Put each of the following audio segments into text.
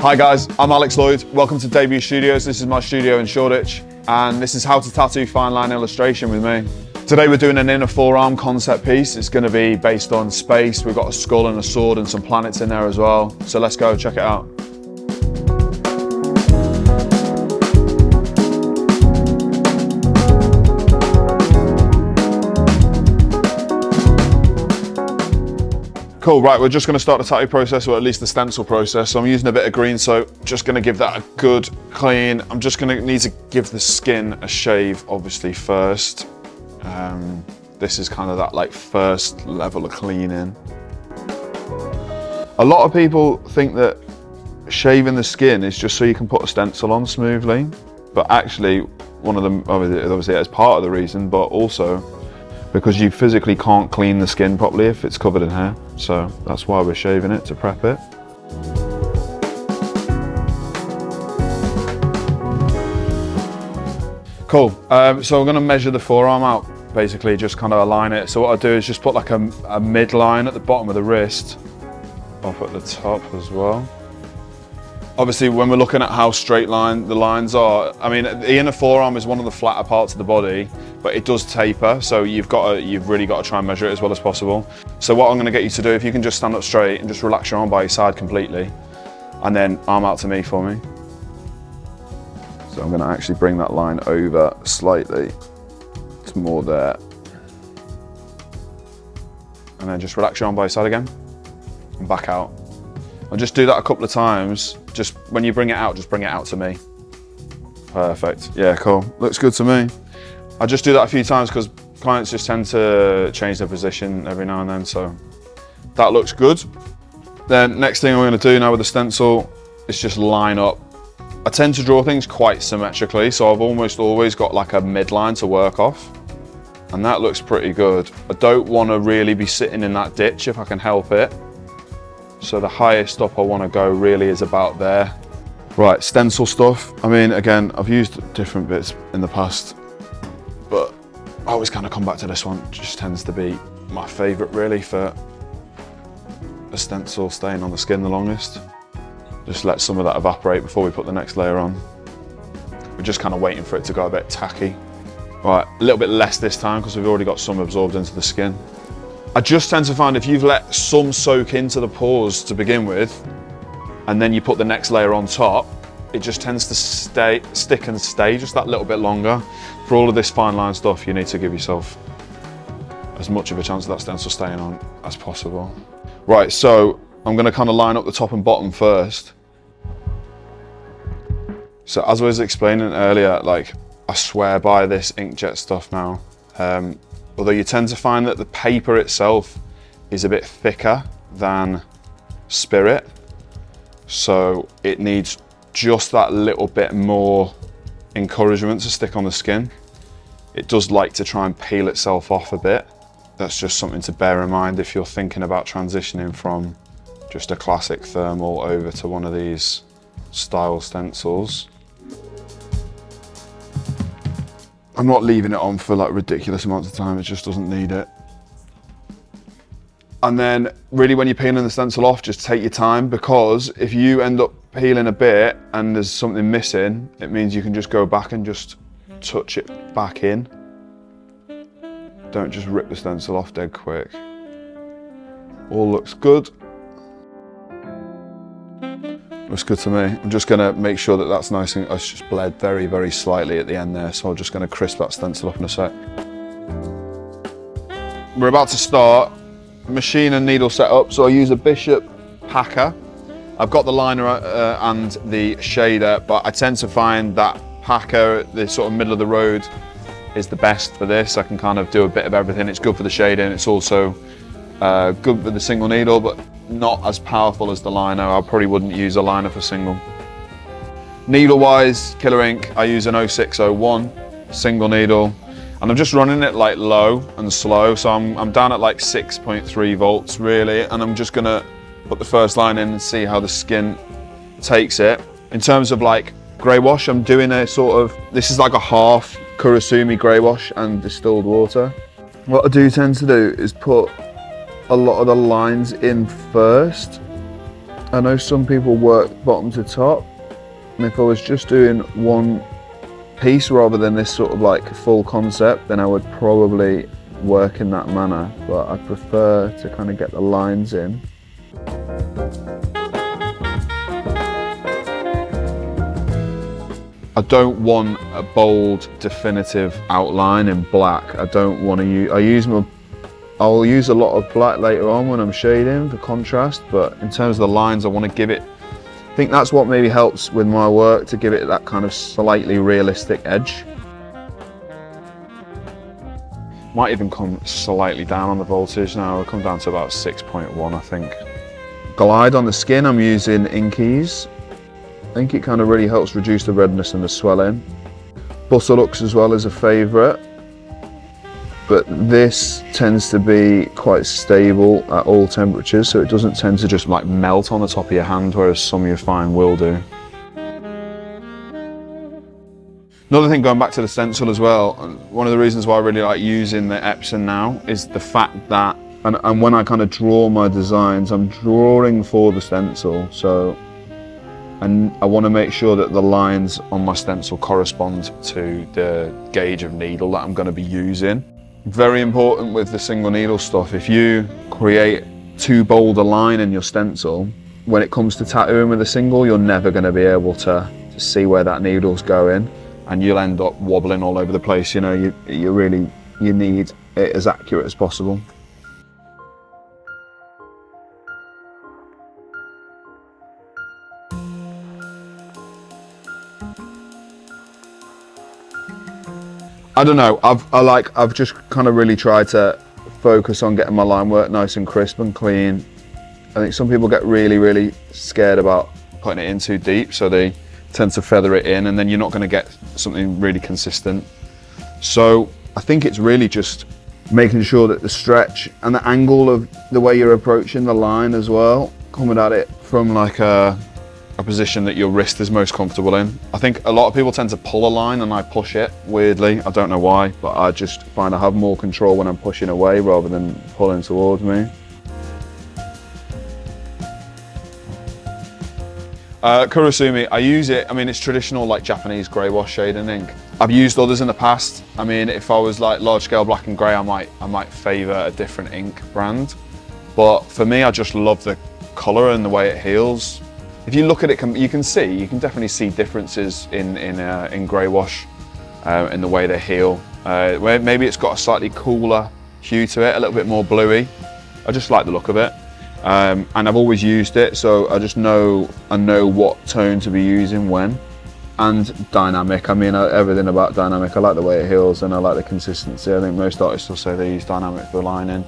Hi guys, I'm Alex Lloyd. Welcome to Debut Studios. This is my studio in Shoreditch, and this is how to tattoo fine line illustration with me. Today we're doing an inner forearm concept piece. It's going to be based on space. We've got a skull and a sword and some planets in there as well. So let's go check it out. Cool, right, we're just going to start the tattoo process, or at least the stencil process. So I'm using a bit of green soap, just going to give that a good clean. I'm just going to need to give the skin a shave, obviously, first. This is kind of that like first level of cleaning. A lot of people think that shaving the skin is just so you can put a stencil on smoothly, but actually one of them, obviously it's part of the reason, but also because you physically can't clean the skin properly if it's covered in hair. So that's why we're shaving it, to prep it. Cool, so we're gonna measure the forearm out, basically just kind of align it. So what I'll do is just put like a midline at the bottom of the wrist, up at the top as well. Obviously, when we're looking at how straight line the lines are, I mean, the inner forearm is one of the flatter parts of the body, but it does taper, so you've really got to try and measure it as well as possible. So what I'm going to get you to do, if you can just stand up straight and just relax your arm by your side completely, and then arm out to me for me. So I'm going to actually bring that line over slightly. It's more there. And then just relax your arm by your side again, and back out. I'll just do that a couple of times. Just when you bring it out, just bring it out to me. Perfect. Yeah, cool. Looks good to me. I just do that a few times because clients just tend to change their position every now and then, so that looks good. Then next thing we're going to do now with the stencil is just line up. I tend to draw things quite symmetrically, so I've almost always got like a midline to work off, and that looks pretty good. I don't want to really be sitting in that ditch if I can help it. So the highest up I want to go really is about there. Right, stencil stuff. I mean, again, I've used different bits in the past, but I always kind of come back to this one. It just tends to be my favorite really for a stencil staying on the skin the longest. Just let some of that evaporate before we put the next layer on. We're just kind of waiting for it to go a bit tacky. Right, a little bit less this time because we've already got some absorbed into the skin. I just tend to find if you've let some soak into the pores to begin with, and then you put the next layer on top, it just tends to stick and stay just that little bit longer. For all of this fine line stuff, you need to give yourself as much of a chance of that stencil staying on as possible. Right, so I'm gonna kind of line up the top and bottom first. So as I was explaining earlier, like I swear by this inkjet stuff now. Although you tend to find that the paper itself is a bit thicker than Spirit, so it needs just that little bit more encouragement to stick on the skin. It does like to try and peel itself off a bit. That's just something to bear in mind if you're thinking about transitioning from just a classic thermal over to one of these style stencils. I'm not leaving it on for like ridiculous amounts of time, it just doesn't need it. And then really when you're peeling the stencil off, just take your time, because if you end up peeling a bit and there's something missing, it means you can just go back and just touch it back in. Don't just rip the stencil off dead quick. All looks good. Looks good to me. I'm just gonna make sure that that's nice and it's just bled very, very slightly at the end there. So I'm just gonna crisp that stencil up in a sec. We're about to start machine and needle setup. So I use a Bishop packer. I've got the liner and the shader, but I tend to find that packer at the sort of middle of the road is the best for this. I can kind of do a bit of everything. It's good for the shading. It's also good for the single needle, but not as powerful as the liner. I probably wouldn't use a liner for single. Needle wise, Killer Ink, I use an 0601 single needle, and I'm just running it like low and slow. So I'm down at like 6.3 volts really, and I'm just gonna put the first line in and see how the skin takes it. In terms of like Greywash, I'm doing a sort of, this is like a half Kurosumi Greywash and distilled water. What I do tend to do is put a lot of the lines in first, I know some people work bottom to top, and if I was just doing one piece rather than this sort of like full concept, then I would probably work in that manner, but I prefer to kind of get the lines in. I don't want a bold, definitive outline in black. I don't want to use, I'll use a lot of black later on when I'm shading for contrast, but in terms of the lines, I want to give it, I think that's what maybe helps with my work, to give it that kind of slightly realistic edge. Might even come slightly down on the voltage now. I'll come down to about 6.1, I think. Glide on the skin, I'm using Inkies. I think it kind of really helps reduce the redness and the swelling. Butterlux as well is a favourite, but this tends to be quite stable at all temperatures, so it doesn't tend to just like melt on the top of your hand, whereas some you find will do. Another thing, going back to the stencil as well, one of the reasons why I really like using the Epson now is the fact that, and when I kind of draw my designs, I'm drawing for the stencil, so, and I want to make sure that the lines on my stencil correspond to the gauge of needle that I'm going to be using. Very important with the single needle stuff, if you create too bold a line in your stencil, when it comes to tattooing with a single, you're never going to be able to see where that needle's going, and you'll end up wobbling all over the place. You know, you need it as accurate as possible. I don't know, I've just kind of really tried to focus on getting my line work nice and crisp and clean. I think some people get really scared about putting it in too deep, so they tend to feather it in, and then you're not going to get something really consistent. So I think it's really just making sure that the stretch and the angle of the way you're approaching the line as well, coming at it from like a position that your wrist is most comfortable in. I think a lot of people tend to pull a line and I push it, weirdly. I don't know why, but I just find I have more control when I'm pushing away rather than pulling towards me. Kurosumi, I use it, I mean, it's traditional like Japanese Greywash shading ink. I've used others in the past. I mean, if I was like large scale black and grey, I might favour a different ink brand. But for me, I just love the colour and the way it heals. If you look at it, you can definitely see differences in Greywash, in the way they heal. Where maybe it's got a slightly cooler hue to it, a little bit more bluey. I just like the look of it. And I've always used it, so I know what tone to be using when. And dynamic, I mean, everything about dynamic. I like the way it heals and I like the consistency. I think most artists will say they use dynamic for lining.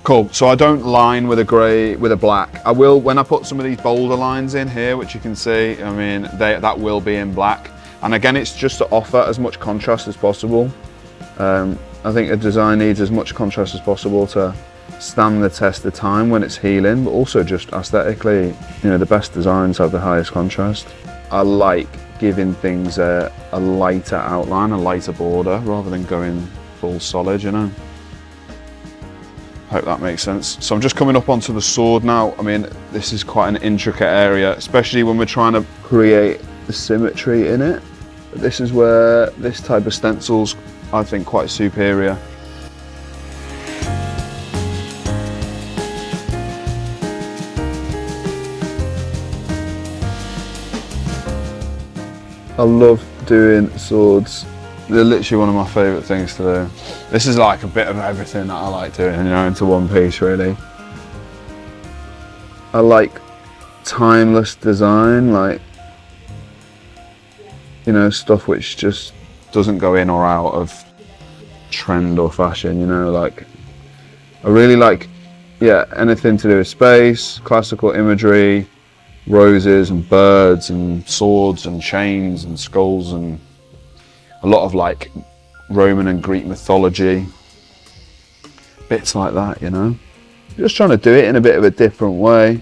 Cool, so I don't line with a grey, with a black. I will, when I put some of these bolder lines in here, which you can see, I mean, that will be in black. And again, it's just to offer as much contrast as possible. I think a design needs as much contrast as possible to stand the test of time when it's healing, but also just aesthetically, you know, the best designs have the highest contrast. I like giving things a lighter outline, a lighter border, rather than going full solid, you know. Hope that makes sense. So I'm just coming up onto the sword now. I mean, this is quite an intricate area, especially when we're trying to create the symmetry in it. But this is where this type of stencil's, I think, quite superior. I love doing swords. They're literally one of my favourite things to do. This is like a bit of everything that I like doing, you know, into one piece really. I like timeless design, like, you know, stuff which just doesn't go in or out of trend or fashion, you know, like, I really like, yeah, anything to do with space, classical imagery, roses and birds and swords and chains and skulls, and a lot of like Roman and Greek mythology, bits like that, you know. Just trying to do it in a bit of a different way.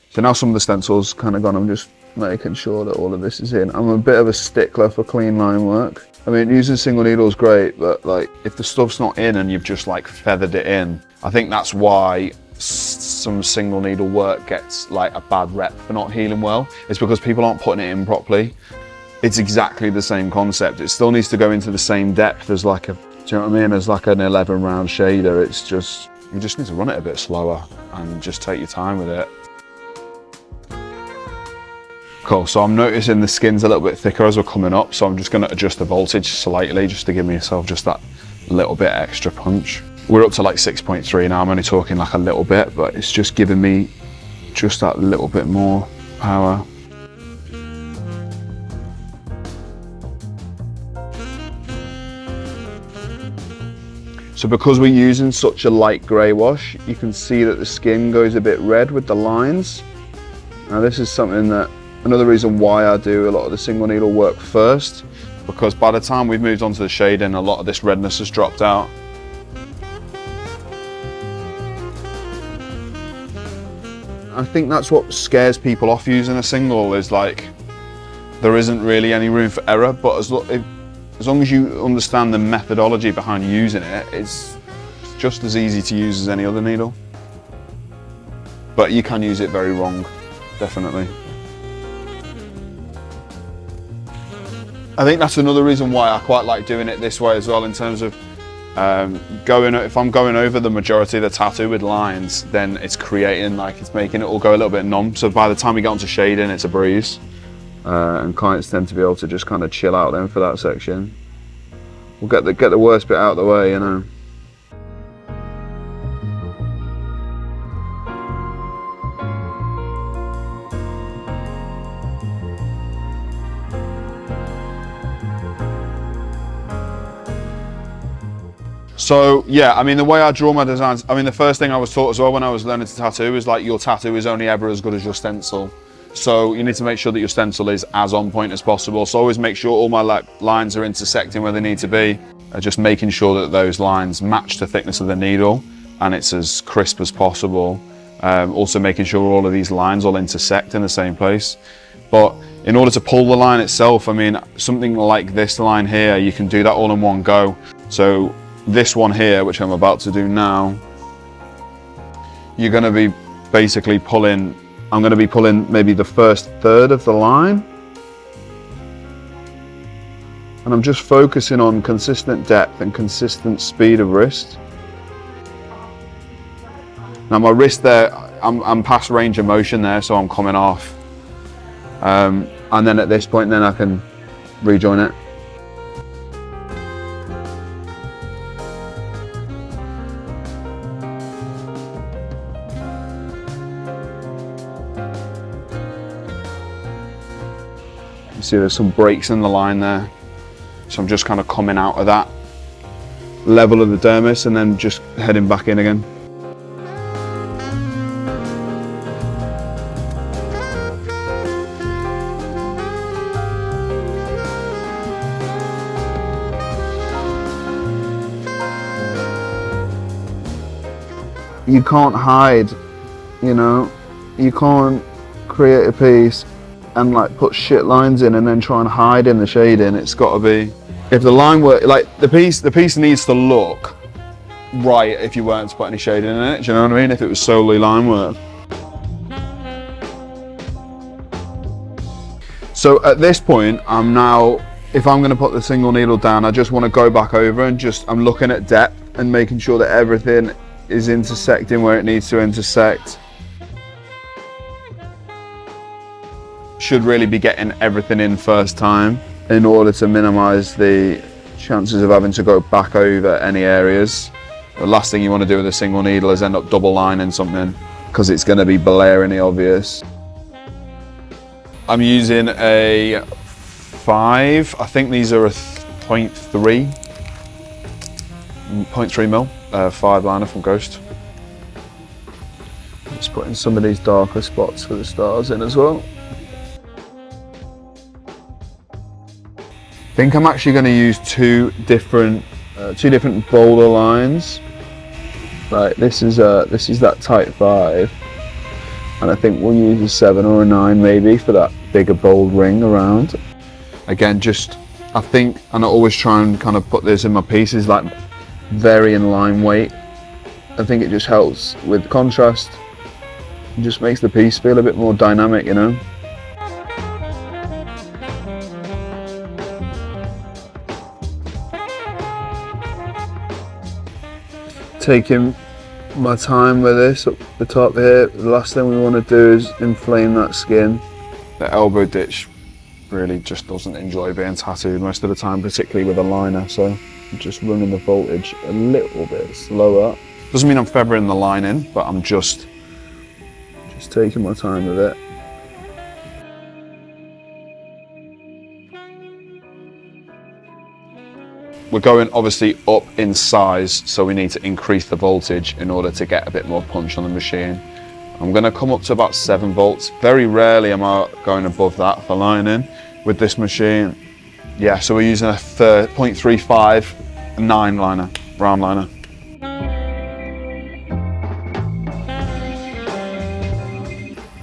So now some of the stencils kind of gone, I'm just making sure that all of this is in. I'm a bit of a stickler for clean line work. I mean, using single needle is great, but like if the stuff's not in and you've just like feathered it in, I think that's why some single needle work gets like a bad rep for not healing well. It's because people aren't putting it in properly. It's exactly the same concept. It still needs to go into the same depth as like a, do you know what I mean? As like an 11 round shader. It's just, you just need to run it a bit slower and just take your time with it. Cool, so I'm noticing the skin's a little bit thicker as we're coming up, so I'm just going to adjust the voltage slightly just to give myself just that little bit extra punch. We're up to like 6.3 now, I'm only talking like a little bit, but it's just giving me just that little bit more power. So because we're using such a light grey wash, you can see that the skin goes a bit red with the lines. Now this is something that, another reason why I do a lot of the single needle work first, because by the time we've moved on to the shading, a lot of this redness has dropped out. I think that's what scares people off using a single, is like, there isn't really any room for error, but as long as you understand the methodology behind using it, it's just as easy to use as any other needle. But you can use it very wrong, definitely. I think that's another reason why I quite like doing it this way as well, in terms of if I'm going over the majority of the tattoo with lines, then it's creating, like, it's making it all go a little bit numb. So by the time we get onto shading, it's a breeze. And clients tend to be able to just kind of chill out then for that section. We'll get the worst bit out of the way, you know. So yeah, I mean, the way I draw my designs, I mean, the first thing I was taught as well when I was learning to tattoo is like, your tattoo is only ever as good as your stencil. So you need to make sure that your stencil is as on point as possible. So always make sure all my lines are intersecting where they need to be. Just making sure that those lines match the thickness of the needle and it's as crisp as possible. Also making sure all of these lines all intersect in the same place. But in order to pull the line itself, I mean, something like this line here, you can do that all in one go. So this one here, which I'm about to do now, you're going to be basically pulling, I'm going to be pulling maybe the first third of the line, and I'm just focusing on consistent depth and consistent speed of wrist. Now my wrist there, I'm past range of motion there, so I'm coming off, and then at this point then I can rejoin it. You see there's some breaks in the line there, so I'm just kind of coming out of that level of the dermis and then just heading back in again. You can't hide, you know, you can't create a piece and like put shit lines in and then try and hide in the shading. It's got to be, if the line were like, the piece needs to look right if you weren't to put any shading in it, do you know what I mean? If it was solely line work. So at this point, I'm now, if I'm going to put the single needle down, I just want to go back over and just, I'm looking at depth and making sure that everything is intersecting where it needs to intersect. Should really be getting everything in first time in order to minimize the chances of having to go back over any areas. The last thing you want to do with a single needle is end up double lining something, because it's going to be blaringly obvious. I'm using a 5, I think these are a 0.3 mil 5 liner from Ghost. Just putting some of these darker spots for the stars in as well. I think I'm actually going to use two different boulder lines. Like this is that Type 5, and I think we'll use a 7 or a 9 maybe for that bigger bold ring around. Again, just I think, and I always try and kind of put this in my pieces, like very in line weight. I think it just helps with contrast. It just makes the piece feel a bit more dynamic, you know. Taking my time with this up the top here. The last thing we want to do is inflame that skin. The elbow ditch really just doesn't enjoy being tattooed most of the time, particularly with a liner, so I'm just running the voltage a little bit slower. Doesn't mean I'm feathering the line in, but I'm just taking my time with it. We're going obviously up in size, so we need to increase the voltage in order to get a bit more punch on the machine. I'm going to come up to about 7 volts. Very rarely am I going above that for lining with this machine. Yeah, so we're using a 0.35 9 liner, round liner.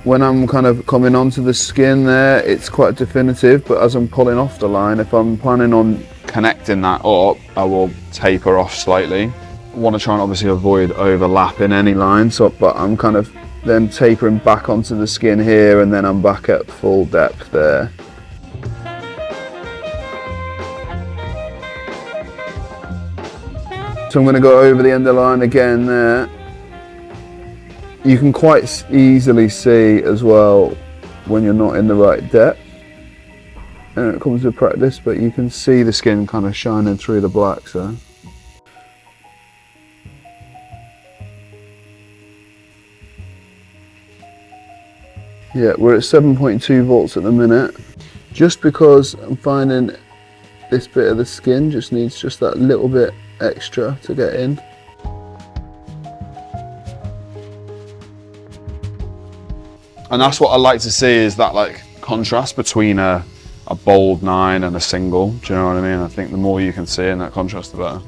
When I'm kind of coming onto the skin there, it's quite definitive, but as I'm pulling off the line, if I'm planning on connecting that up, I will taper off slightly. I want to try and obviously avoid overlapping any lines, but I'm kind of then tapering back onto the skin here, and then I'm back at full depth there. So I'm going to go over the end of the line again there. You can quite easily see as well when you're not in the right depth, and it comes with practice, but you can see the skin kind of shining through the black. So yeah, we're at 7.2 volts at the minute, just because I'm finding this bit of the skin just needs just that little bit extra to get in. And that's what I like to see, is that like contrast between a bold 9 and a single. Do you know what I mean? I think the more you can see in that contrast, the better.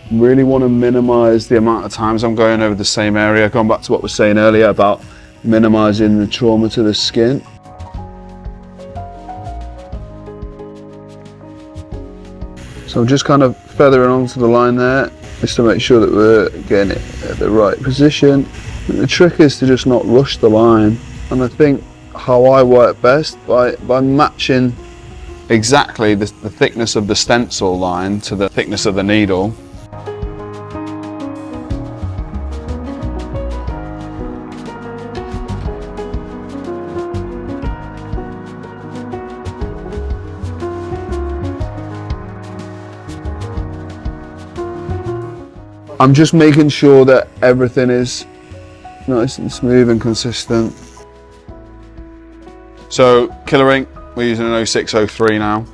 Really want to minimize the amount of times I'm going over the same area. Going back to what we were saying earlier about minimizing the trauma to the skin. So I'm just kind of feathering onto the line there, just to make sure that we're getting it at the right position. And the trick is to just not rush the line. And I think how I work best, by matching exactly the thickness of the stencil line to the thickness of the needle. I'm just making sure that everything is nice and smooth and consistent. So Killer ink, we're using an 0603 now.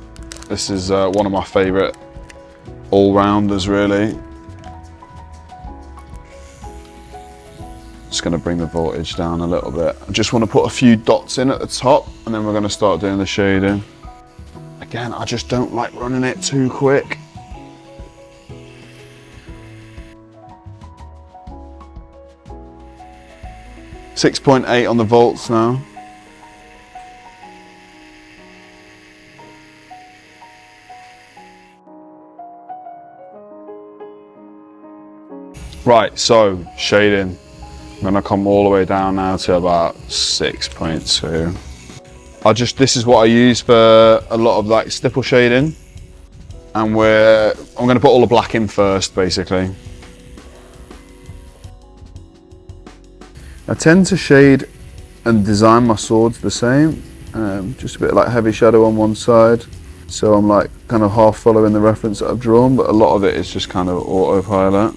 This is one of my favourite all-rounders really. Just going to bring the voltage down a little bit. I just want to put a few dots in at the top, and then we're going to start doing the shading. Again, I just don't like running it too quick. .8 on the volts now. Right, so shading. I'm gonna come all the way down now to about 6.2. This is what I use for a lot of like stipple shading, and I'm gonna put all the black in first, basically. I tend to shade and design my swords the same, just a bit like heavy shadow on one side, so I'm like kind of half following the reference that I've drawn, but a lot of it is just kind of autopilot.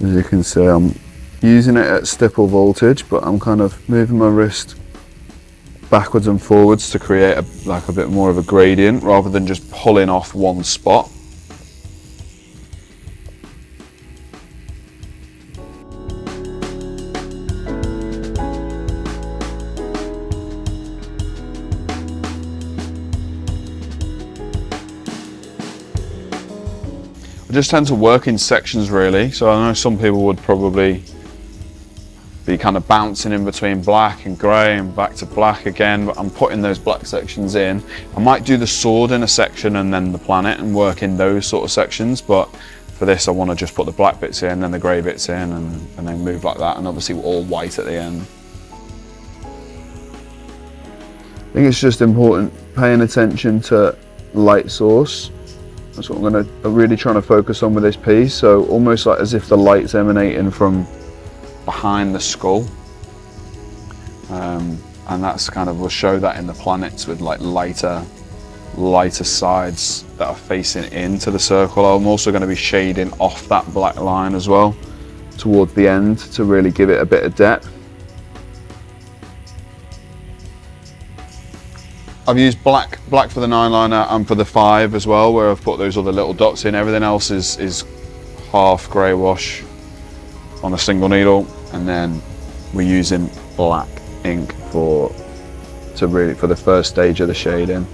As you can see, I'm using it at stipple voltage, but I'm kind of moving my wrist backwards and forwards to create a bit more of a gradient rather than just pulling off one spot. I just tend to work in sections really. So I know some people would probably be kind of bouncing in between black and grey and back to black again, but I'm putting those black sections in. I might do the sword in a section and then the planet and work in those sort of sections, but for this I want to just put the black bits in, then the grey bits in, and then move like that, and obviously all white at the end. I think it's just important paying attention to light source. That's what I'm really trying to focus on with this piece. So almost like as if the light's emanating from behind the skull, and that's kind of, we'll show that in the planets with like lighter sides that are facing into the circle. I'm also going to be shading off that black line as well towards the end to really give it a bit of depth. I've used black for the 9 liner and for the 5 as well, where I've put those other little dots in. Everything else is half grey wash on a single needle, and then we're using black ink for the first stage of the shading.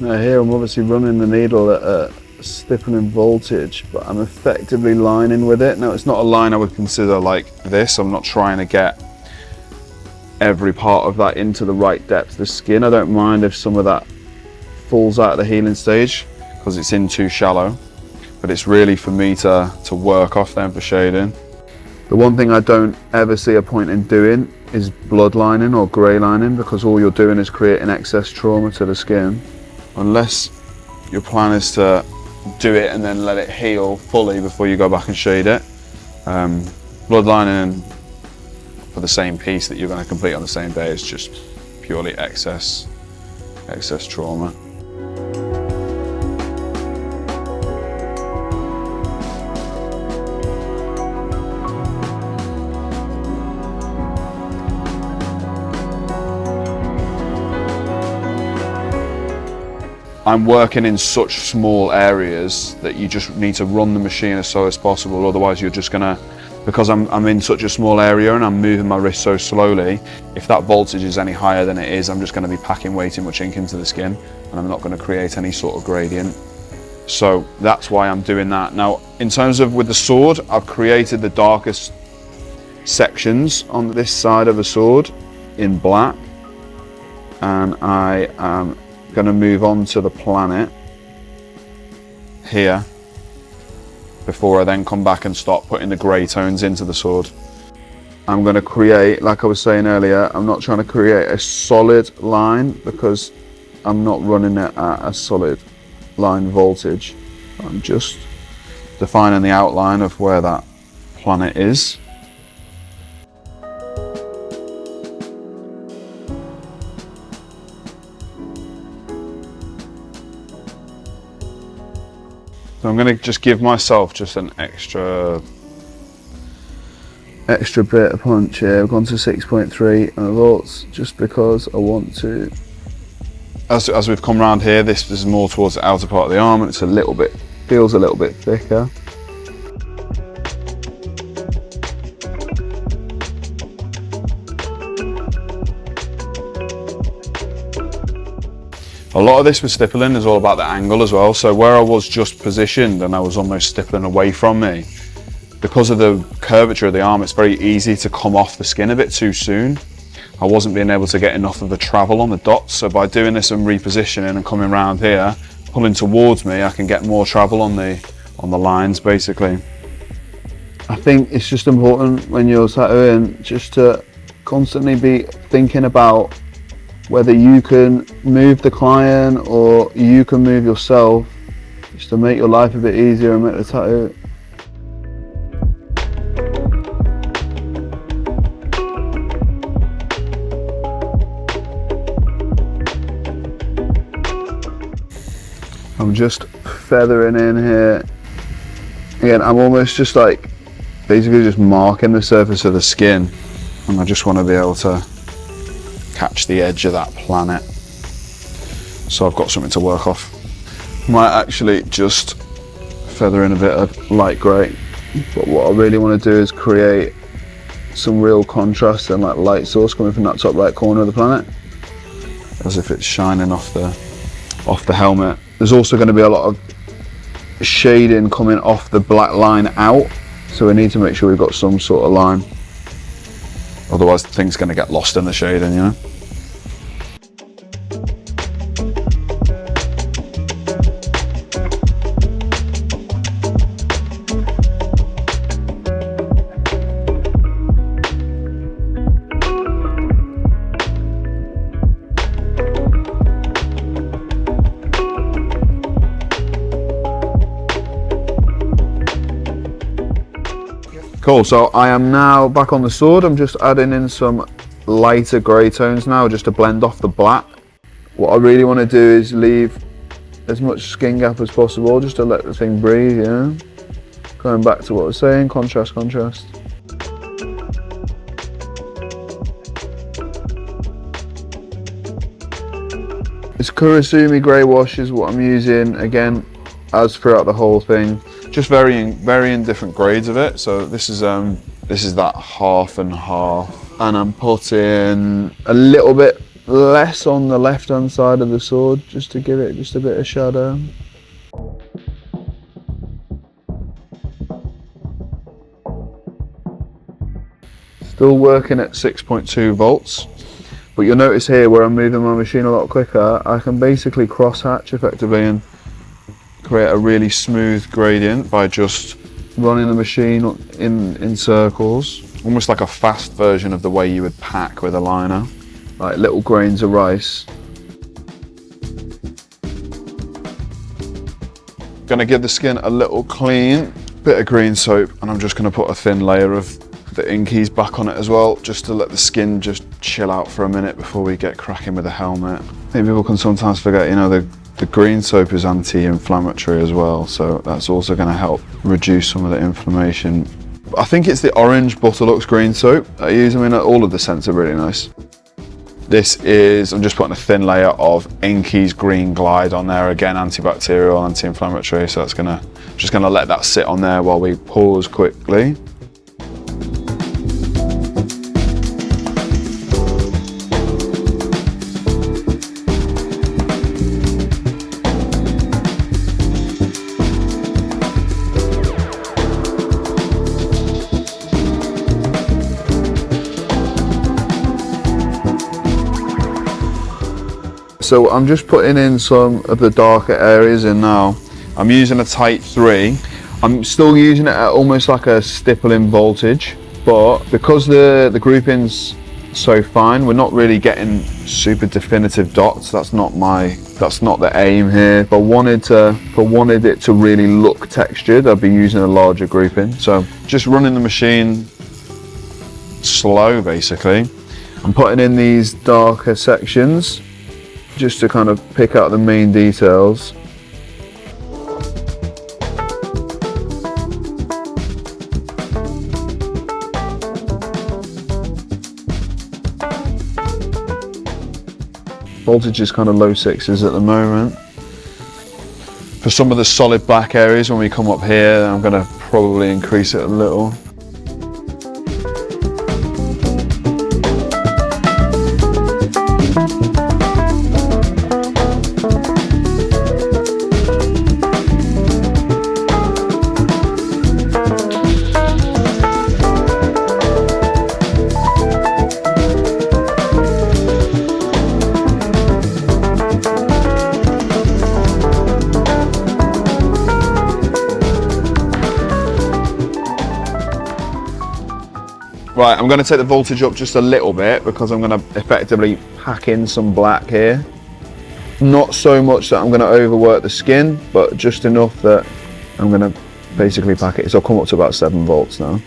Now here I'm obviously running the needle at a stiffening voltage, but I'm effectively lining with it. Now it's not a line I would consider like this. I'm not trying to get every part of that into the right depth of the skin. I don't mind if some of that falls out of the healing stage because it's in too shallow, but it's really for me to work off them for shading. The one thing I don't ever see a point in doing is blood lining or grey lining, because all you're doing is creating excess trauma to the skin. Unless your plan is to do it and then let it heal fully before you go back and shade it. Blood lining for the same piece that you're going to complete on the same day is just purely excess trauma. I'm working in such small areas that you just need to run the machine as slow as possible, otherwise you're just gonna, because I'm in such a small area and I'm moving my wrist so slowly, if that voltage is any higher than it is, I'm just gonna be packing way too much ink into the skin and I'm not gonna create any sort of gradient. So that's why I'm doing that. Now, in terms of with the sword, I've created the darkest sections on this side of the sword in black, and I am going to move on to the planet here before I then come back and start putting the grey tones into the sword. I'm going to create, like I was saying earlier, I'm not trying to create a solid line because I'm not running it at a solid line voltage. I'm just defining the outline of where that planet is. So I'm going to just give myself just an extra bit of punch here. I've gone to 6.3 and volts just because I want to. As we've come around here, this is more towards the outer part of the arm, and it's feels a little bit thicker. A lot of this with stippling is all about the angle as well. So where I was just positioned and I was almost stippling away from me, because of the curvature of the arm, it's very easy to come off the skin a bit too soon. I wasn't being able to get enough of the travel on the dots. So by doing this and repositioning and coming around here, pulling towards me, I can get more travel on the lines basically. I think it's just important when you're tattooing just to constantly be thinking about whether you can move the client or you can move yourself, just to make your life a bit easier and make the tattoo. I'm just feathering in here. Again, I'm almost just like basically just marking the surface of the skin, and I just want to be able to catch the edge of that planet, so I've got something to work off. Might actually just feather in a bit of light grey But what I really want to do is create some real contrast and like light source coming from that top right corner of the planet, as if it's shining off the helmet. There's also going to be a lot of shading coming off the black line out, so we need to make sure we've got some sort of line. Otherwise the thing's going to get lost in the shading, you know? Cool, so I am now back on the sword. I'm just adding in some lighter grey tones now just to blend off the black. What I really want to do is leave as much skin gap as possible just to let the thing breathe, you know? Going back to what I was saying, contrast, contrast. This Kurosumi Greywash is what I'm using, again, as throughout the whole thing. Just varying different grades of it. So this is that half and half, and I'm putting a little bit less on the left hand side of the sword just to give it just a bit of shadow. Still working at 6.2 volts, but you'll notice here where I'm moving my machine a lot quicker, I can basically cross hatch effectively and create a really smooth gradient by just running the machine in circles. Almost like a fast version of the way you would pack with a liner, like little grains of rice. Gonna give the skin a little clean, bit of green soap, and I'm just gonna put a thin layer of the inkies back on it as well, just to let the skin just chill out for a minute before we get cracking with the helmet. I think people can sometimes forget, you know, the green soap is anti-inflammatory as well, so that's also going to help reduce some of the inflammation. I think it's the orange Butterlux green soap I use. I mean, all of the scents are really nice. This is, I'm just putting a thin layer of Inky's Green Glide on there, again antibacterial, anti-inflammatory, so that's just gonna let that sit on there while we pause quickly. So I'm just putting in some of the darker areas in now. I'm using a Type 3. I'm still using it at almost like a stippling voltage, but because the grouping's so fine, we're not really getting super definitive dots. That's not the aim here. If I wanted it to really look textured, I'd be using a larger grouping. So just running the machine slow basically. I'm putting in these darker sections just to kind of pick out the main details. Voltage is kind of low sixes at the moment. For some of the solid black areas, when we come up here, I'm going to probably increase it a little. Right, I'm going to take the voltage up just a little bit because I'm going to effectively pack in some black here. Not so much that I'm going to overwork the skin, but just enough that I'm going to basically pack it. So I'll come up to about 7 volts now.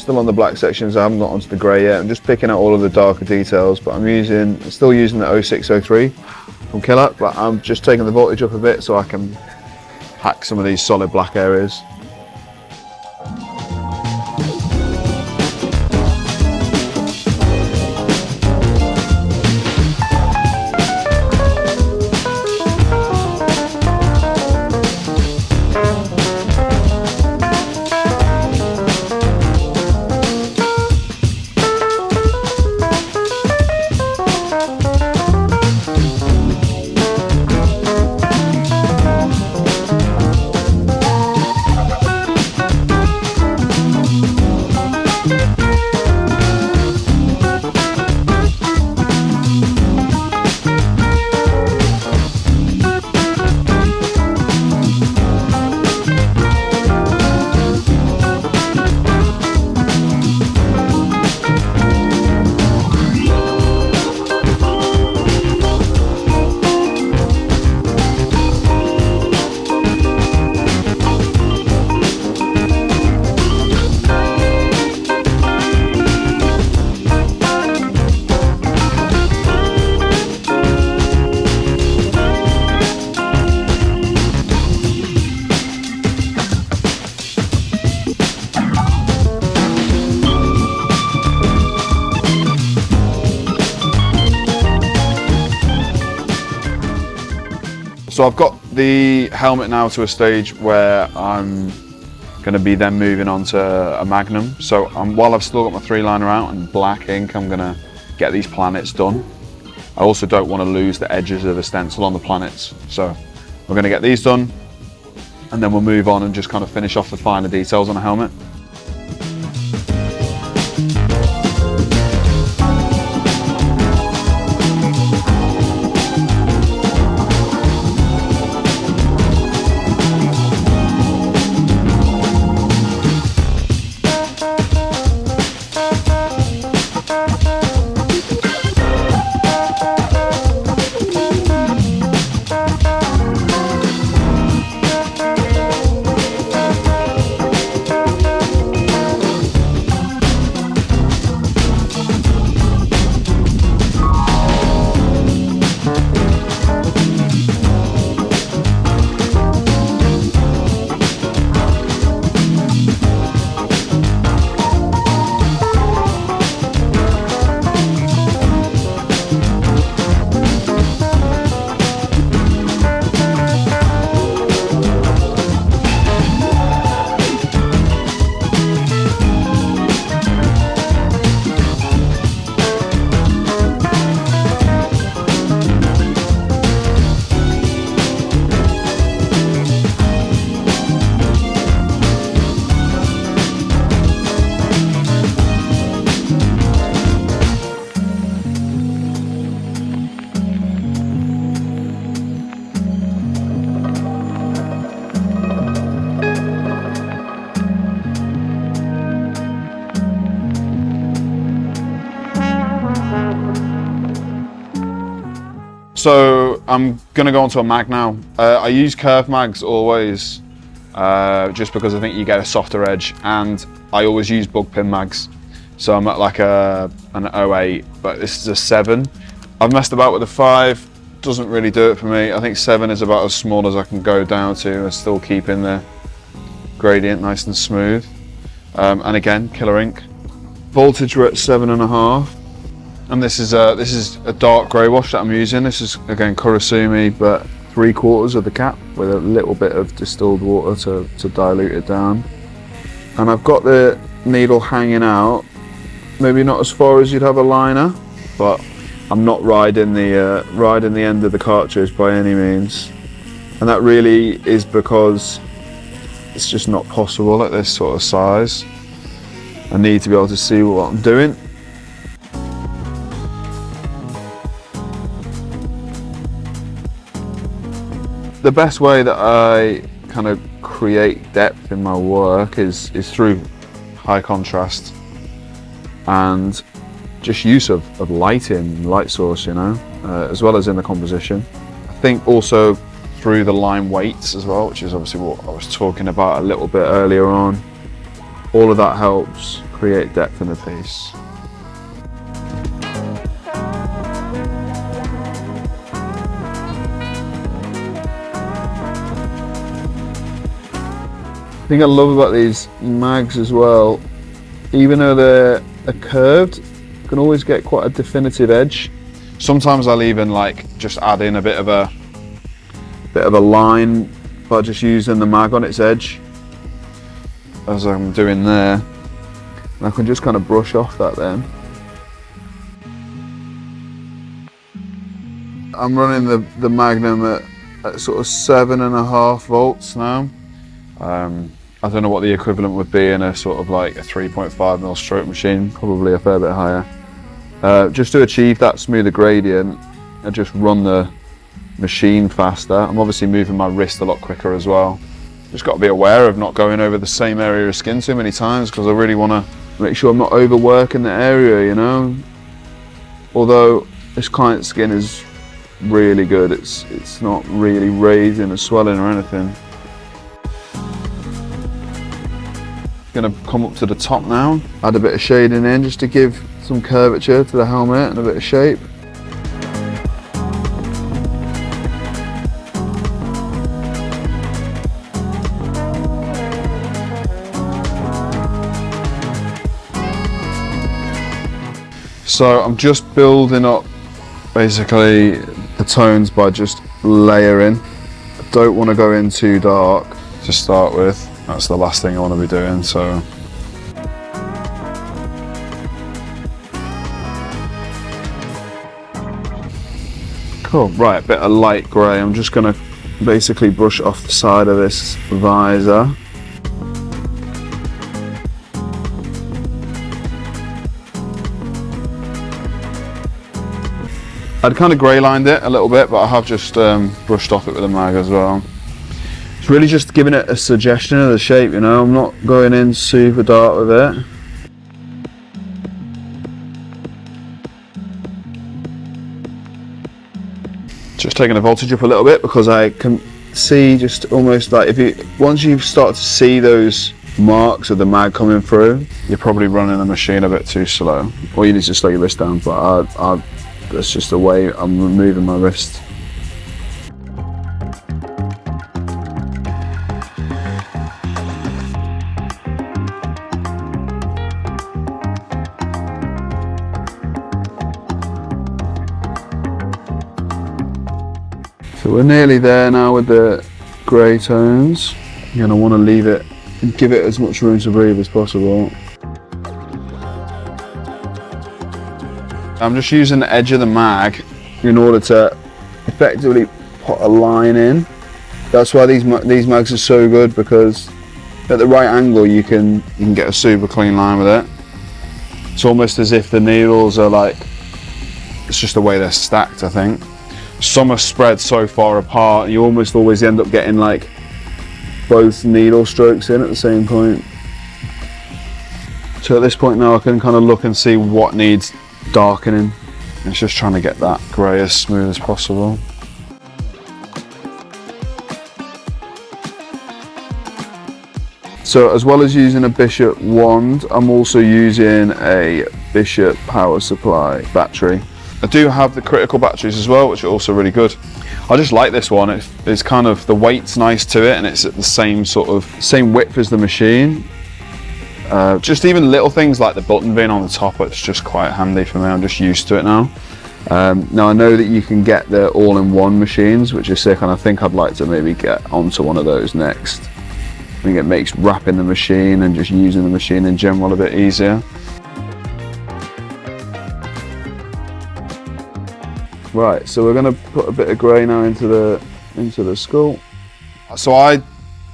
still on the black sections. I haven't got onto the grey yet. I'm just picking out all of the darker details, but I'm still using the 0603 from Killer, but I'm just taking the voltage up a bit so I can hack some of these solid black areas. So I've got the helmet now to a stage where I'm going to be then moving on to a Magnum. So while I've still got my 3-liner out and black ink, I'm going to get these planets done. I also don't want to lose the edges of the stencil on the planets. So we're going to get these done and then we'll move on and just kind of finish off the finer details on the helmet. So I'm going to go on to a mag now. I use curved mags always, just because I think you get a softer edge, and I always use bug pin mags. So I'm at like an 08, but this is a 7. I've messed about with a 5, doesn't really do it for me. I think 7 is about as small as I can go down to and still keeping the gradient nice and smooth. And again, Killer ink. Voltage we're at 7.5. And this is a dark Greywash that I'm using. This is again Kurosumi, but 3/4 of the cap with a little bit of distilled water to dilute it down. And I've got the needle hanging out, maybe not as far as you'd have a liner, but I'm not riding the end of the cartridge by any means. And that really is because it's just not possible at this sort of size. I need to be able to see what I'm doing. The best way that I kind of create depth in my work is through high contrast and just use of lighting, light source, you know, as well as in the composition. I think also through the line weights as well, which is obviously what I was talking about a little bit earlier on. All of that helps create depth in the piece. The thing I love about these mags as well, even though they're curved, you can always get quite a definitive edge. Sometimes I'll even like just add in a bit of a line by just using the mag on its edge, as I'm doing there. and I can just kind of brush off that then. I'm running the Magnum at sort of 7.5 volts now. I don't know what the equivalent would be in a sort of like a 3.5mm stroke machine. Probably a fair bit higher. Just to achieve that smoother gradient, I just run the machine faster. I'm obviously moving my wrist a lot quicker as well. Just got to be aware of not going over the same area of skin too many times, because I really want to make sure I'm not overworking the area, you know. Although this client's skin is really good, it's not really raising or swelling or anything. Gonna come up to the top now. Add a bit of shading in just to give some curvature to the helmet and a bit of shape. So I'm just building up basically the tones by just layering. I don't want to go in too dark to start with. That's the last thing I want to be doing, so. Cool, right, bit of light grey. I'm just gonna basically brush off the side of this visor. I'd kind of grey lined it a little bit, but I have just brushed off it with a mag as well. It's really just giving it a suggestion of the shape, you know. I'm not going in super dark with it. Just taking the voltage up a little bit because I can See, just almost like once you start to see those marks of the mag coming through, you're probably running the machine a bit too slow. or you need to slow your wrist down, but that's just the way I'm moving my wrist. So we're nearly there now with the grey tones. You're going to want to leave it, give it as much room to breathe as possible. I'm just using the edge of the mag in order to effectively put a line in. That's why these mags are so good, because at the right angle you can get a super clean line with it. It's almost as if the needles are like, it's just the way they're stacked, I think. Some are spread so far apart, you almost always end up getting like both needle strokes in at the same point. So at this point now I can kind of look and see what needs darkening. It's just trying to get that grey as smooth as possible. So as well as using a Bishop wand, I'm also using a Bishop power supply battery. I do have the critical batteries as well, which are also really good. I just like this one. It's kind of, the weight's nice to it, and it's at the same width as the machine. Just even little things like the button being on the top, it's just quite handy for me. I'm just used to it now. Now I know that you can get the all-in-one machines, which is sick, and I think I'd like to maybe get onto one of those next. I think it makes wrapping the machine and just using the machine in general a bit easier. Right, so we're going to put a bit of grey now into the skull. So I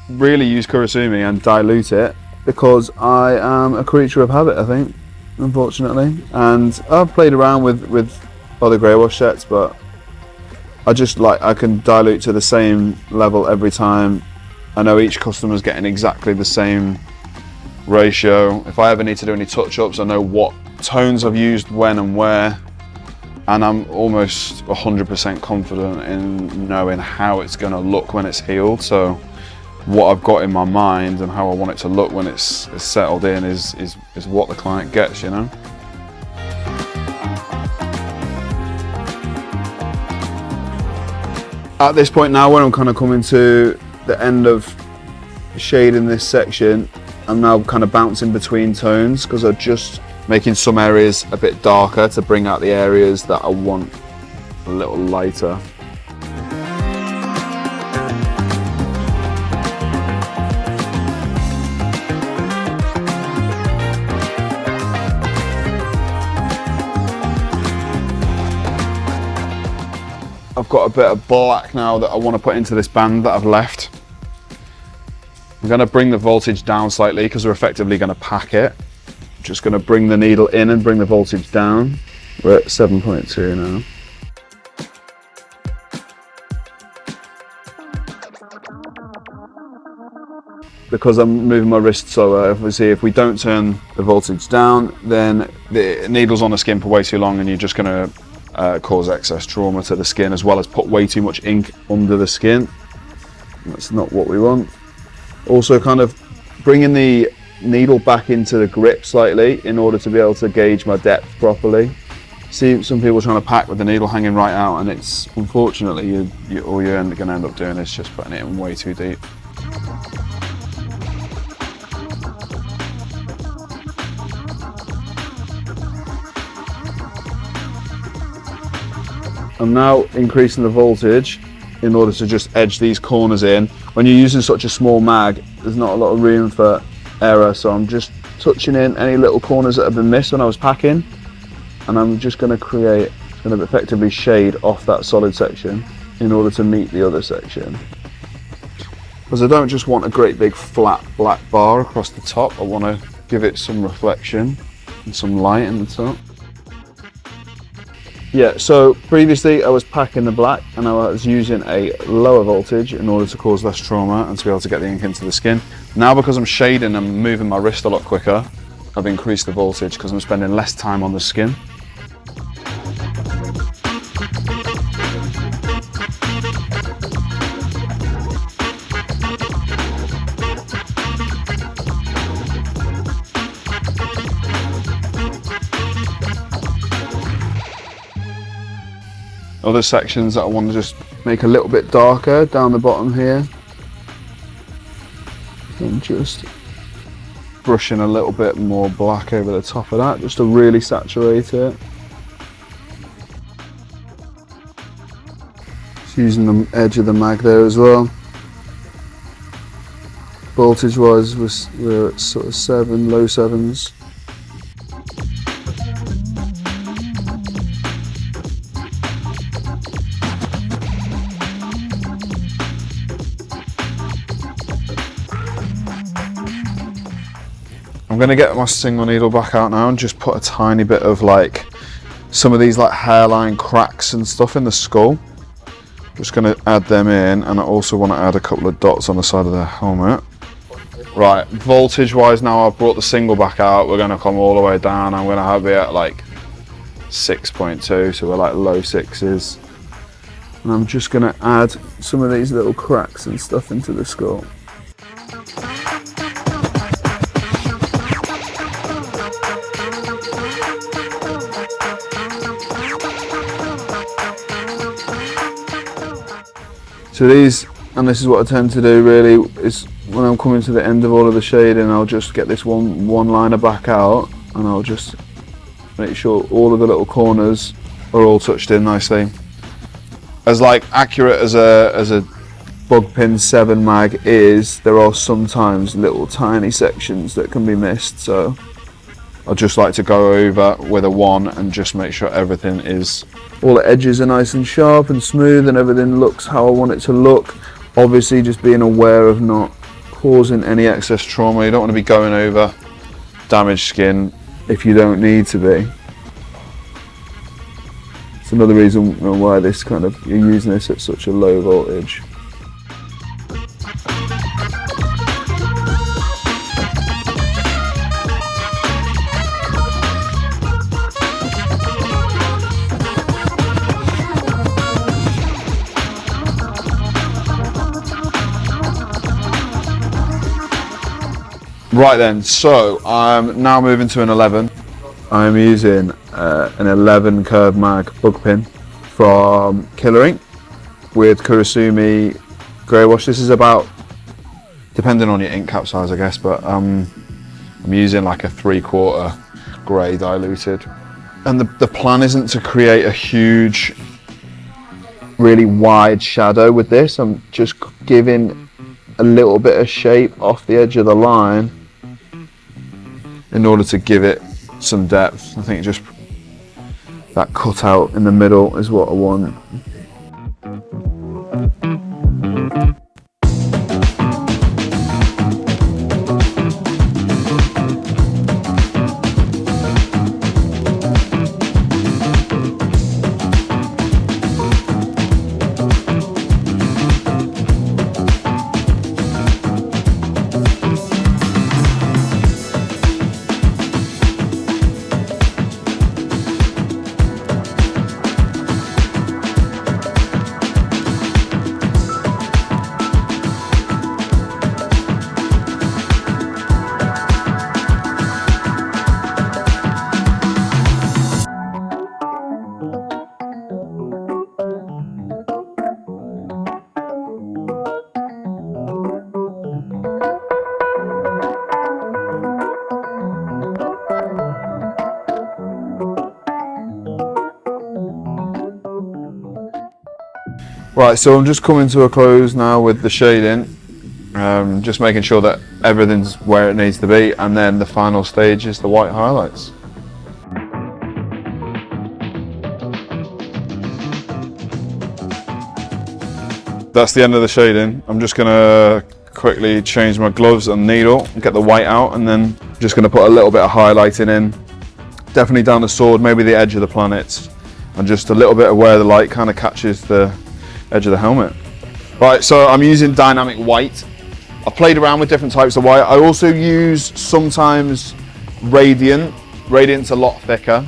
really use Kurosumi and dilute it, because I am a creature of habit, I think, unfortunately. And I've played around with other Greywash sets, but I can dilute to the same level every time. I know each customer's getting exactly the same ratio. If I ever need to do any touch-ups, I know what tones I've used when and where. And I'm almost 100% confident in knowing how it's going to look when it's healed. So what I've got in my mind and how I want it to look when it's settled in is what the client gets, you know. At this point now, when I'm kind of coming to the end of shading this section, I'm now kind of bouncing between tones because I'm just making some areas a bit darker to bring out the areas that I want a little lighter. I've got a bit of black now that I want to put into this band that I've left. I'm going to bring the voltage down slightly because we're effectively going to pack it. I'm just going to bring the needle in and bring the voltage down. We're at 7.2 now. Because I'm moving my wrist slower, obviously if we don't turn the voltage down, then the needle's on the skin for way too long and you're just going to cause excess trauma to the skin, as well as put way too much ink under the skin. That's not what we want. Also kind of bringing the needle back into the grip slightly in order to be able to gauge my depth properly. See some people trying to pack with the needle hanging right out, and it's unfortunately all you're going to end up doing is just putting it in way too deep. I'm now increasing the voltage in order to just edge these corners in. When you're using such a small mag, there's not a lot of room for error, so I'm just touching in any little corners that have been missed when I was packing, and I'm just going to create, going to effectively shade off that solid section in order to meet the other section. Because I don't just want a great big flat black bar across the top, I want to give it some reflection and some light in the top. Yeah, so previously I was packing the black and I was using a lower voltage in order to cause less trauma and to be able to get the ink into the skin. Now because I'm shading and moving my wrist a lot quicker, I've increased the voltage because I'm spending less time on the skin. Other sections that I want to just make a little bit darker down the bottom here, and just brushing a little bit more black over the top of that just to really saturate it. Just using the edge of the mag there as well. Voltage wise we're at sort of 7, low 7s. I'm going to get my single needle back out now and just put a tiny bit of like some of these like hairline cracks and stuff in the skull. Just going to add them in, and I also want to add a couple of dots on the side of the helmet. Right, voltage wise now I've brought the single back out, we're going to come all the way down. I'm going to have it at like 6.2, so we're like low 6s. And I'm just going to add some of these little cracks and stuff into the skull. So these, and this is what I tend to do really, is when I'm coming to the end of all of the shading, I'll just get this one liner back out and I'll just make sure all of the little corners are all touched in nicely. As like accurate as a bug pin 7 mag is, there are sometimes little tiny sections that can be missed, so I just like to go over with a 1 and just make sure everything is, all the edges are nice and sharp and smooth and everything looks how I want it to look. Obviously just being aware of not causing any excess trauma. You don't want to be going over damaged skin if you don't need to be. It's another reason why this kind of, you're using this at such a low voltage. Right then, so I'm now moving to an 11. I'm using an 11 curve mag bug pin from Killer Ink with Kurosumi Greywash. This is about, Depending on your ink cap size, I guess, but I'm using like a 3/4 grey diluted. And the plan isn't to create a huge, really wide shadow with this. I'm just giving a little bit of shape off the edge of the line in order to give it some depth. I think just that cutout in the middle is what I want. Right, so I'm just coming to a close now with the shading, just making sure that everything's where it needs to be, and then the final stage is the white highlights. That's the end of the shading. I'm just gonna quickly change my gloves and needle and get the white out, and then just gonna put a little bit of highlighting in, definitely down the sword, maybe the edge of the planets, and just a little bit of where the light kind of catches the edge of the helmet. Right, so I'm using dynamic white. I've played around with different types of white. I also use sometimes radiant. Radiant's a lot thicker,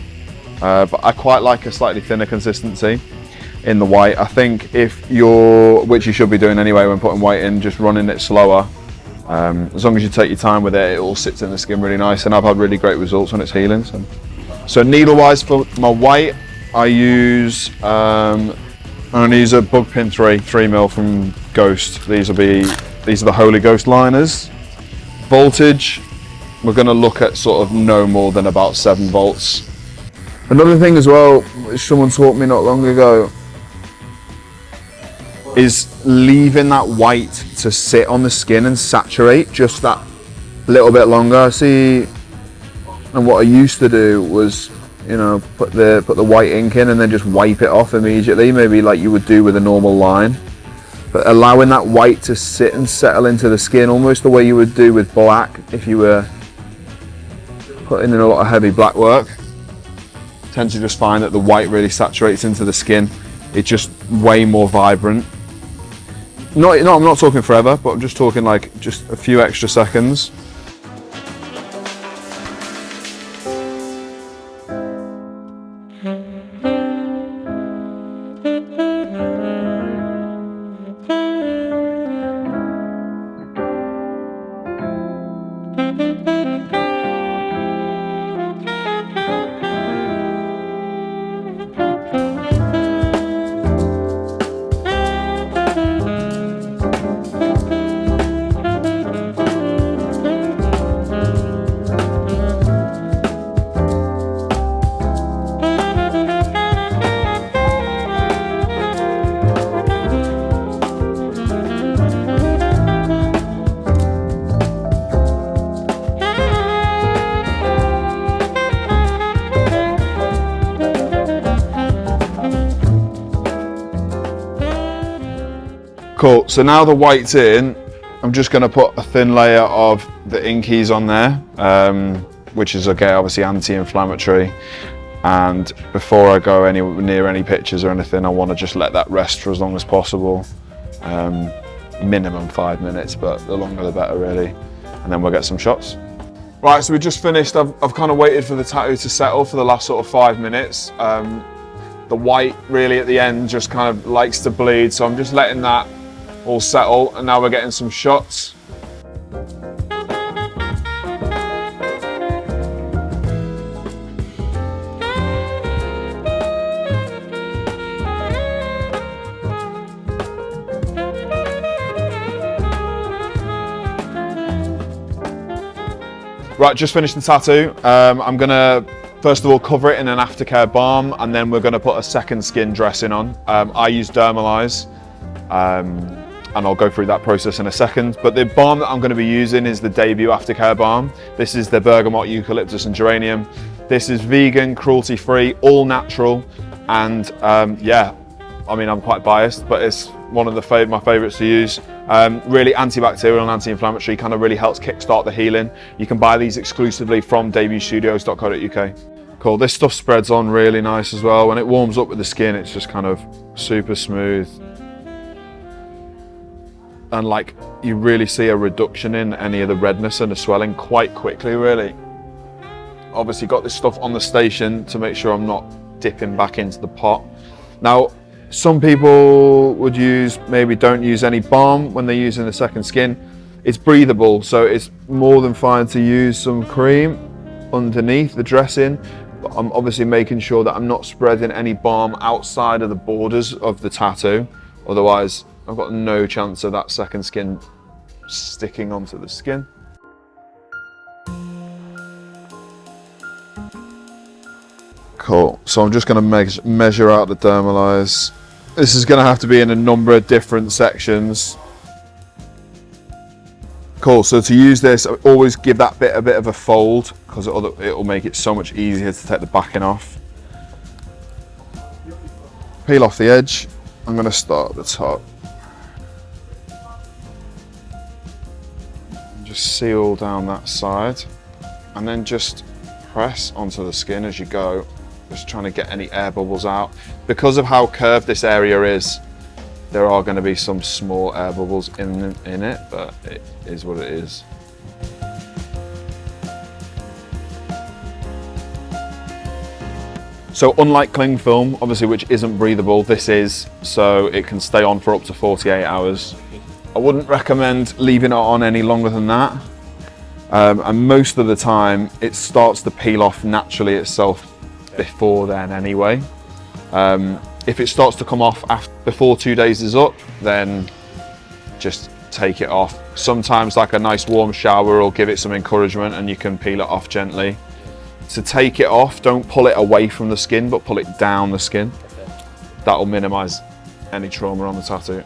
but I quite like a slightly thinner consistency in the white. I think if you're, which you should be doing anyway when putting white in, just running it slower. As long as you take your time with it, it all sits in the skin really nice, and I've had really great results when it's healing. So needle-wise for my white, I use I'm going to use a bug pin 3mm from Ghost. These are the Holy Ghost liners. Voltage, we're going to look at sort of no more than about 7 volts. Another thing as well, which someone taught me not long ago, is leaving that white to sit on the skin and saturate just that little bit longer. I see, and what I used to do was, you know, put the white ink in and then just wipe it off immediately, maybe like you would do with a normal line. But allowing that white to sit and settle into the skin, almost the way you would do with black if you were putting in a lot of heavy black work. I tend to just find that the white really saturates into the skin. It's just way more vibrant. No, I'm not talking forever, but I'm just talking like just a few extra seconds. Cool, so now the white's in, I'm just going to put a thin layer of the inkies on there, which is okay, obviously anti-inflammatory. And before I go near any pictures or anything, I want to just let that rest for as long as possible. Minimum 5 minutes, but the longer the better really. And then we'll get some shots. Right, so we just finished. I've kind of waited for the tattoo to settle for the last sort of 5 minutes. The white really at the end just kind of likes to bleed, so I'm just letting that all settle, and now we're getting some shots. Right, just finished the tattoo. I'm gonna, first of all, cover it in an Aftercare balm, and then we're gonna put a second skin dressing on. I use Dermalize, and I'll go through that process in a second. But the balm that I'm gonna be using is the debut Aftercare balm. This is the bergamot, eucalyptus, and geranium. This is vegan, cruelty-free, all natural, and yeah, I mean, I'm quite biased, but it's one of my favorites to use. Really antibacterial and anti-inflammatory, kind of really helps kickstart the healing. You can buy these exclusively from debutstudios.co.uk. Cool, this stuff spreads on really nice as well. When it warms up with the skin, it's just kind of super smooth. And like, you really see a reduction in any of the redness and the swelling quite quickly, really. Obviously got this stuff on the station to make sure I'm not dipping back into the pot. Now, some people would maybe don't use any balm when they're using the second skin. It's breathable, so it's more than fine to use some cream underneath the dressing. But I'm obviously making sure that I'm not spreading any balm outside of the borders of the tattoo. Otherwise, I've got no chance of that second skin sticking onto the skin. Cool, so I'm just going to measure out the Dermalize. This is going to have to be in a number of different sections. Cool, so to use this, I always give that bit a bit of a fold, because it'll make it so much easier to take the backing off. Peel off the edge. I'm going to start at the top. Just seal down that side, and then just press onto the skin as you go. Just trying to get any air bubbles out. Because of how curved this area is, there are going to be some small air bubbles in it, but it is what it is. So unlike cling film, obviously, which isn't breathable, this is, so it can stay on for up to 48 hours. I wouldn't recommend leaving it on any longer than that. And most of the time, it starts to peel off naturally itself before then anyway. If it starts to come off before 2 days is up, then just take it off. Sometimes like a nice warm shower will give it some encouragement and you can peel it off gently. To take it off, don't pull it away from the skin, but pull it down the skin. That'll minimize any trauma on the tattoo.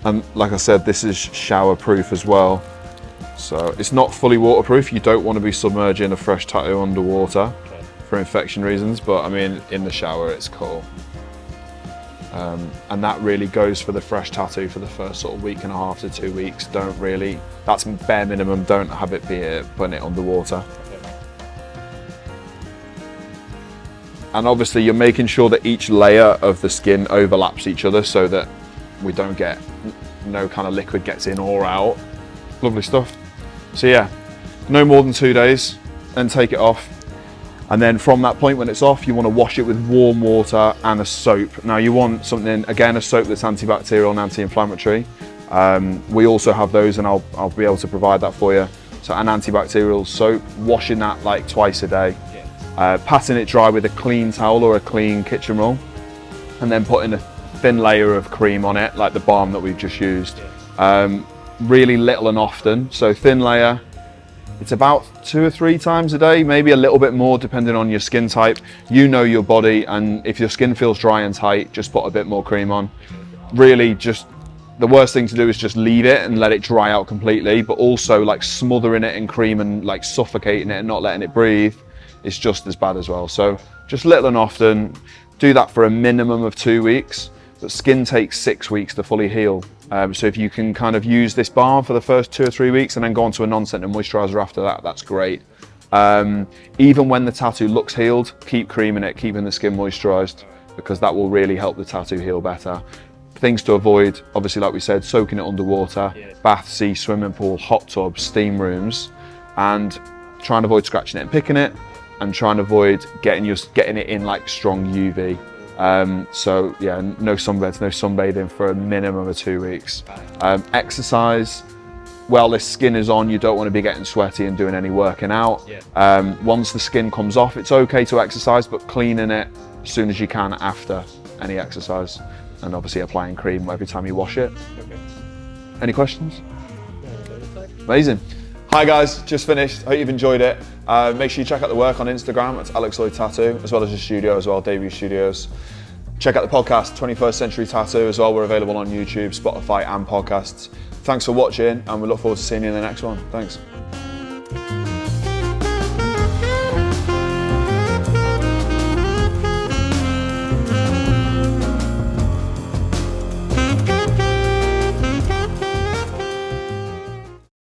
And like I said, this is shower proof as well. So it's not fully waterproof. You don't want to be submerging a fresh tattoo underwater for infection reasons, but I mean, in the shower it's cool. And that really goes for the fresh tattoo for the first sort of week and a half to 2 weeks. That's bare minimum, don't have it be putting it underwater. And obviously you're making sure that each layer of the skin overlaps each other so that we don't get, no kind of liquid gets in or out. Lovely stuff. So yeah, no more than 2 days, then take it off. And then from that point when it's off, you want to wash it with warm water and a soap. Now you want something, again, a soap that's antibacterial and anti-inflammatory. We also have those, and I'll be able to provide that for you. So an antibacterial soap, washing that like twice a day. Patting it dry with a clean towel or a clean kitchen roll, and then putting a thin layer of cream on it, like the balm that we've just used. Really little and often, so thin layer. It's about 2 or 3 times a day, maybe a little bit more depending on your skin type. You know your body, and if your skin feels dry and tight, just put a bit more cream on. Really, just the worst thing to do is just leave it and let it dry out completely, but also like smothering it in cream and like suffocating it and not letting it breathe is just as bad as well. So just little and often, do that for a minimum of 2 weeks, but skin takes 6 weeks to fully heal. So if you can kind of use this balm for the first 2 or 3 weeks and then go on to a non-scented moisturizer after that, that's great. Even when the tattoo looks healed, keep creaming it, keeping the skin moisturized, because that will really help the tattoo heal better. Things to avoid, obviously, like we said, soaking it underwater, bath, sea, swimming pool, hot tub, steam rooms, and try and avoid scratching it and picking it, and try and avoid getting it in like strong UV. So yeah, no sunbeds, no sunbathing for a minimum of 2 weeks. Exercise, while this skin is on, you don't want to be getting sweaty and doing any working out. Once the skin comes off, it's okay to exercise, but cleaning it as soon as you can after any exercise, and obviously applying cream every time you wash it. Any questions? Amazing. Hi guys, just finished. Hope you've enjoyed it. Make sure you check out the work on Instagram. It's Alex Lloyd Tattoo, as well as the studio as well, Debut Studios. Check out the podcast, 21st Century Tattoo as well. We're available on YouTube, Spotify and podcasts. Thanks for watching, and we look forward to seeing you in the next one. Thanks.